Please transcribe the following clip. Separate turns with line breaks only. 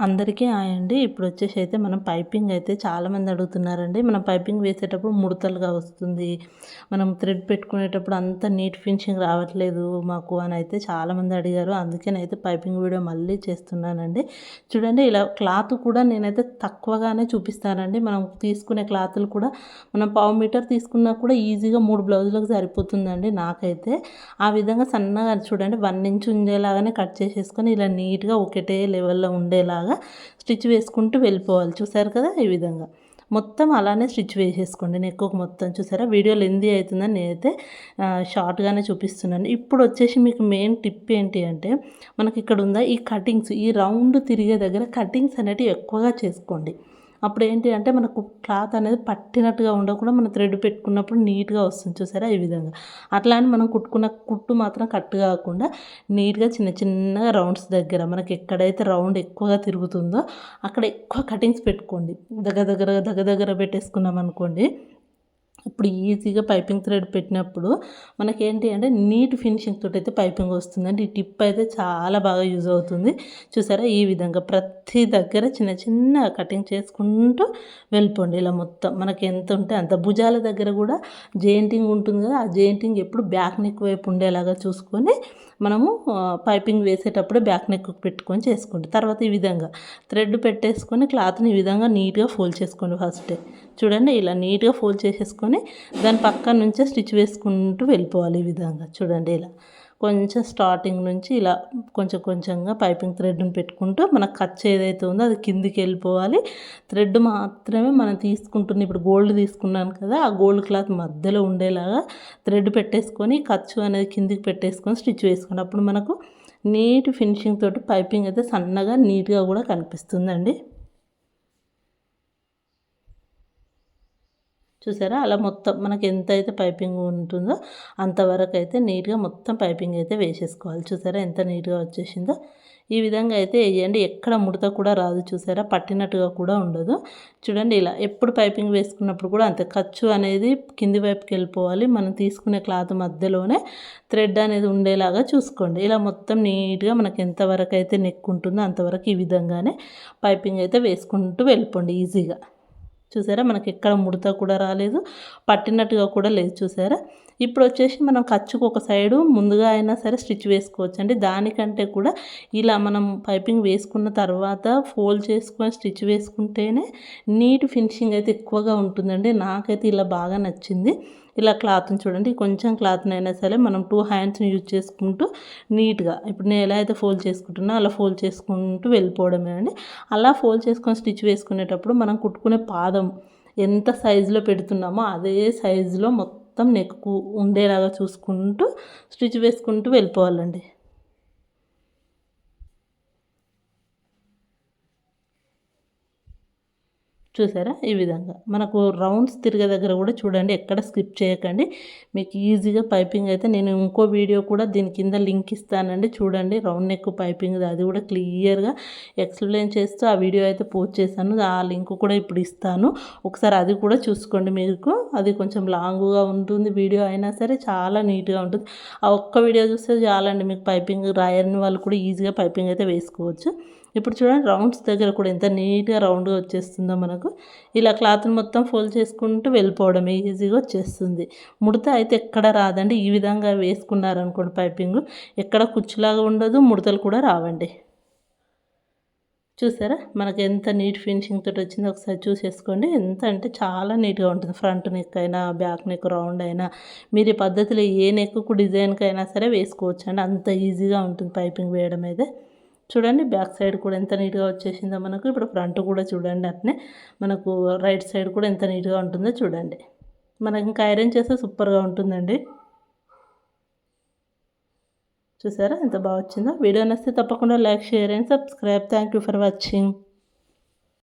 అందరికీ హాయ్ అండి. ఇప్పుడొచ్చేసి అయితే మనం పైపింగ్ అయితే చాలామంది అడుగుతున్నారండి. మనం పైపింగ్ వేసేటప్పుడు ముడతలుగా వస్తుంది. మనం థ్రెడ్ పెట్టుకునేటప్పుడు అంత నీట్ ఫినిషింగ్ రావట్లేదు మాకు అని అయితే చాలామంది అడిగారు. అందుకేనైతే పైపింగ్ వీడియో మళ్ళీ చేస్తున్నానండి. చూడండి ఇలా క్లాత్ కూడా నేనైతే తక్కువగానే చూపిస్తానండి. మనం తీసుకునే క్లాతులు కూడా మనం పావు మీటర్ తీసుకున్నా కూడా ఈజీగా 3 బ్లౌజులకు సరిపోతుందండి నాకైతే. ఆ విధంగా సన్నగా చూడండి 1 ఇంచ్ ఉండేలాగానే కట్ చేసేసుకొని ఇలా నీట్గా ఒకటే లెవెల్లో ఉండేలాగా స్టిచ్ వేసుకుంటూ వెళ్ళిపోవాలి. చూసారు కదా ఈ విధంగా మొత్తం అలానే స్టిచ్ వేసేసుకోండి. నెక్కుకు మొత్తం చూసారా వీడియో లెందీ అవుతుందని నేనైతే షార్ట్గానే చూపిస్తున్నాను. ఇప్పుడు వచ్చేసి మీకు మెయిన్ టిప్ ఏంటి అంటే మనకి ఇక్కడ ఉందా ఈ కటింగ్స్, ఈ రౌండ్ తిరిగే దగ్గర కటింగ్స్ అనేటివి ఎక్కువగా చేసుకోండి. అప్పుడు ఏంటి అంటే మనకు క్లాత్ అనేది పట్టినట్టుగా ఉండకుండా మనం థ్రెడ్ పెట్టుకున్నప్పుడు నీట్గా వస్తుంది. చూసారా ఈ విధంగా. అట్లా అని మనం కుట్టుకున్న కుట్టు మాత్రం కట్ కాకుండా నీట్గా చిన్న చిన్నగా రౌండ్స్ దగ్గర మనకి ఎక్కడైతే రౌండ్ ఎక్కువగా తిరుగుతుందో అక్కడ ఎక్కువ కటింగ్స్ పెట్టుకోండి. దగ్గర పెట్టేసుకున్నాం అనుకోండి, ఇప్పుడు ఈజీగా పైపింగ్ థ్రెడ్ పెట్టినప్పుడు మనకేంటి అంటే నీట్ ఫినిషింగ్ తోటి అయితే పైపింగ్ వస్తుందండి. ఈ టిప్ అయితే చాలా బాగా యూజ్ అవుతుంది. చూసారా ఈ విధంగా ప్రతి దగ్గర చిన్న చిన్న కటింగ్ చేసుకుంటూ వెళ్ళిపోండి. ఇలా మొత్తం మనకి ఎంత ఉంటే అంత. భుజాల దగ్గర కూడా జెయింటింగ్ ఉంటుంది కదా, ఆ జెయింటింగ్ ఎప్పుడు బ్యాక్ నెక్ వైపు ఉండేలాగా చూసుకొని మనము పైపింగ్ వేసేటప్పుడు బ్యాక్ నెక్ పెట్టుకొని చేసుకోండి. తర్వాత ఈ విధంగా థ్రెడ్ పెట్టేసుకొని క్లాత్ని ఈ విధంగా నీట్గా ఫోల్డ్ చేసుకోండి. ఫస్టే చూడండి ఇలా నీట్గా ఫోల్డ్ చేసేసుకొని దాని పక్కన నుంచే స్టిచ్ వేసుకుంటూ వెళ్ళిపోవాలి. ఈ విధంగా చూడండి ఇలా కొంచెం స్టార్టింగ్ నుంచి ఇలా కొంచెంగా పైపింగ్ థ్రెడ్ని పెట్టుకుంటూ మనకు ఖర్చు ఏదైతే ఉందో అది కిందికి వెళ్ళిపోవాలి. థ్రెడ్ మాత్రమే మనం తీసుకుంటున్న ఇప్పుడు గోల్డ్ తీసుకున్నాను కదా, ఆ గోల్డ్ క్లాత్ మధ్యలో ఉండేలాగా థ్రెడ్ పెట్టేసుకొని ఖర్చు అనేది కిందికి పెట్టేసుకొని స్టిచ్ వేసుకోండి. అప్పుడు మనకు నీట్ ఫినిషింగ్ తోటి పైపింగ్ అయితే సన్నగా నీట్గా కూడా కనిపిస్తుందండి. చూసారా అలా మొత్తం మనకి ఎంత అయితే పైపింగ్ ఉంటుందో అంతవరకు అయితే నీట్గా మొత్తం పైపింగ్ అయితే వేసేసుకోవాలి. చూసారా ఎంత నీట్గా వచ్చేసిందో. ఈ విధంగా అయితే వేయండి. ఎక్కడ ముడత కూడా రాదు. చూసారా పట్టినట్టుగా కూడా ఉండదు. చూడండి ఇలా ఎప్పుడు పైపింగ్ వేసుకున్నప్పుడు కూడా అంతే ఖర్చు అనేది కింది వైపుకి వెళ్ళిపోవాలి. మనం తీసుకునే క్లాత్ మధ్యలోనే థ్రెడ్ అనేది ఉండేలాగా చూసుకోండి. ఇలా మొత్తం నీట్గా మనకి ఎంతవరకు అయితే నెక్ ఉంటుందో అంతవరకు ఈ విధంగానే పైపింగ్ అయితే వేసుకుంటూ వెళ్ళిపోండి ఈజీగా. చూసారా మనకి ఎక్కడ ముడత కూడా రాలేదు, పట్టినట్టుగా కూడా లేదు. చూసారా ఇప్పుడు వచ్చేసి మనం ఖర్చుకు ఒక సైడు ముందుగా అయినా సరే స్టిచ్ వేసుకోవచ్చు అండి. దానికంటే కూడా ఇలా మనం పైపింగ్ వేసుకున్న తర్వాత ఫోల్డ్ చేసుకొని స్టిచ్ వేసుకుంటేనే నీట్ ఫినిషింగ్ అయితే ఎక్కువగా ఉంటుందండి. నాకైతే ఇలా బాగా నచ్చింది. ఇలా క్లాత్ని చూడండి, కొంచెం క్లాత్ని అయినా సరే మనం 2 హ్యాండ్స్ని యూజ్ చేసుకుంటూ నీట్గా ఇప్పుడు నేను ఎలా అయితే ఫోల్డ్ చేసుకుంటున్నా అలా ఫోల్డ్ చేసుకుంటూ వెళ్ళిపోవడమే అండి. అలా ఫోల్డ్ చేసుకొని స్టిచ్ వేసుకునేటప్పుడు మనం కుట్టుకునే పాదం ఎంత సైజులో పెడుతున్నామో అదే సైజులో మొత్తం నెక్కు ఉండేలాగా చూసుకుంటూ స్టిచ్ వేసుకుంటూ వెళ్ళిపోవాలండి. చూసారా ఈ విధంగా మనకు రౌండ్స్ తిరిగే దగ్గర కూడా చూడండి, ఎక్కడ స్కిప్ చేయకండి. మీకు ఈజీగా పైపింగ్ అయితే నేను ఇంకో వీడియో కూడా దీని కింద లింక్ ఇస్తానండి. చూడండి రౌండ్ నెక్ పైపింగ్ అది కూడా క్లియర్గా ఎక్స్ప్లెయిన్ చేస్తూ ఆ వీడియో అయితే పోస్ట్ చేశాను. ఆ లింక్ కూడా ఇప్పుడు ఇస్తాను, ఒకసారి అది కూడా చూసుకోండి. మీకు అది కొంచెం లాంగ్గా ఉంటుంది వీడియో అయినా సరే చాలా నీట్గా ఉంటుంది. ఆ ఒక్క వీడియో చూస్తే చాలండి మీకు పైపింగ్ రాయని వాళ్ళు కూడా ఈజీగా పైపింగ్ అయితే వేసుకోవచ్చు. ఇప్పుడు చూడండి రౌండ్స్ దగ్గర కూడా ఎంత నీట్గా రౌండ్గా వచ్చేస్తుందో మనకు. ఇలా క్లాత్ని మొత్తం ఫోల్డ్ చేసుకుంటూ వెళ్ళిపోవడం ఈజీగా వచ్చేస్తుంది. ముడత అయితే ఎక్కడ రాదండి. ఈ విధంగా వేసుకున్నారనుకోండి పైపింగ్ ఎక్కడ కుచ్చులాగా ఉండదు, ముడతలు కూడా రావండి. చూసారా మనకు ఎంత నీట్ ఫినిషింగ్ తోటి వచ్చిందో ఒకసారి చూసేసుకోండి. ఎంత అంటే చాలా నీట్గా ఉంటుంది. ఫ్రంట్ నెక్ అయినా బ్యాక్ నెక్ రౌండ్ అయినా మీరు ఈ పద్ధతిలో ఏ నెక్కు డిజైన్కి అయినా సరే వేసుకోవచ్చు అండి. అంత ఈజీగా ఉంటుంది పైపింగ్ వేయడం అయితే. చూడండి బ్యాక్ సైడ్ కూడా ఎంత నీట్గా వచ్చేసిందో మనకు. ఇప్పుడు ఫ్రంట్ కూడా చూడండి అట్నే మనకు రైట్ సైడ్ కూడా ఎంత నీట్గా ఉంటుందో చూడండి. మనకి ఇంకా ఐరన్ చేస్తే సూపర్గా ఉంటుందండి. చూసారా ఎంత బాగా వచ్చిందో. వీడియో నచ్చితే తప్పకుండా like, share and subscribe. Thank you for watching.